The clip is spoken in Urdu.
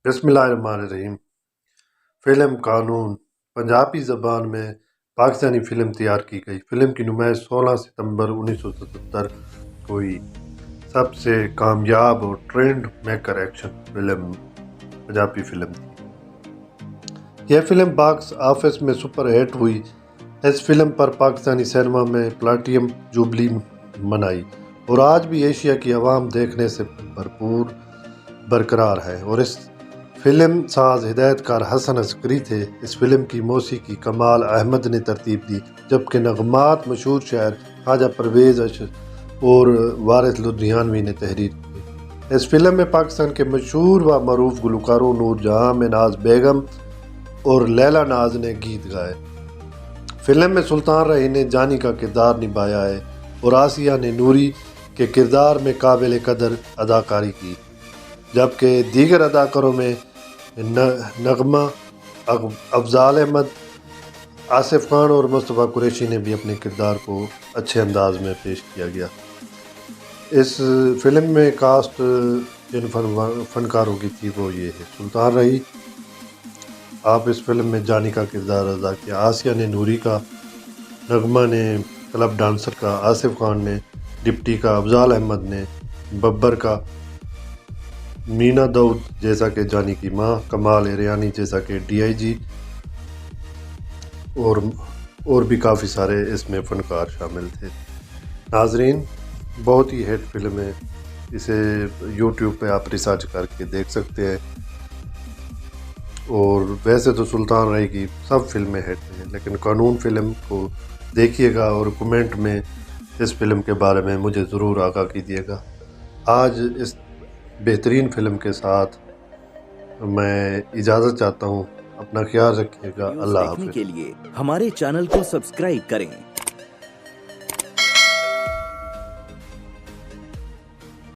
بسم اللہ الرحمن الرحیم۔ فلم قانون پنجابی زبان میں پاکستانی فلم تیار کی گئی۔ فلم کی نمائش 16 ستمبر 1977 کو ہوئی۔ سب سے کامیاب اور trend maker action film Punjabi film تھی۔ یہ فلم باکس آفس میں سپر ہٹ ہوئی۔ اس فلم پر پاکستانی سینما میں پلاٹینم جوبلی منائی اور آج بھی ایشیا کی عوام دیکھنے سے بھرپور برقرار ہے، اور اس فلم ساز ہدایت کار حسن عسکری تھے۔ اس فلم کی موسیقی کمال احمد نے ترتیب دی، جبکہ نغمات مشہور شاعر خواجہ پرویز اور وارث لدھیانوی نے تحریر کی۔ اس فلم میں پاکستان کے مشہور و معروف گلوکاروں نور جہاں میں ناز بیگم اور لیلا ناز نے گیت گائے۔ فلم میں سلطان رحیع نے جانی کا کردار نبھایا ہے اور آسیہ نے نوری کے کردار میں قابل قدر اداکاری کی، جبکہ دیگر اداکاروں میں نغمہ، افضال احمد، آصف خان اور مصطفیٰ قریشی نے بھی اپنے کردار کو اچھے انداز میں پیش کیا گیا۔ اس فلم میں کاسٹ جن فنکاروں کی تھی وہ یہ ہے: سلطان رحیع، آپ اس فلم میں جانی کا کردار ادا کیا، آسیہ نے نوری کا، نغمہ نے کلب ڈانسر کا، آصف خان نے ڈپٹی کا، افضال احمد نے ببر کا، مینا داؤد جیسا کہ جانی کی ماں، کمال ایریانی جیسا کہ ڈی آئی جی، اور بھی کافی سارے اس میں فنکار شامل تھے۔ ناظرین، بہت ہی ہٹ فلم ہے، اسے یوٹیوب پہ آپ ریسرچ کر کے دیکھ سکتے ہیں۔ اور ویسے تو سلطان رحیع کی سب فلمیں ہٹ ہیں، لیکن قانون فلم کو دیکھیے گا اور کمنٹ میں اس فلم کے بارے میں مجھے ضرور آگاہ کیجیے گا۔ آج اس بہترین فلم کے ساتھ میں اجازت چاہتا ہوں۔ اپنا خیال رکھیے گا۔ اللہ حافظ۔ دیکھنے کے لیے ہمارے چینل کو سبسکرائب کریں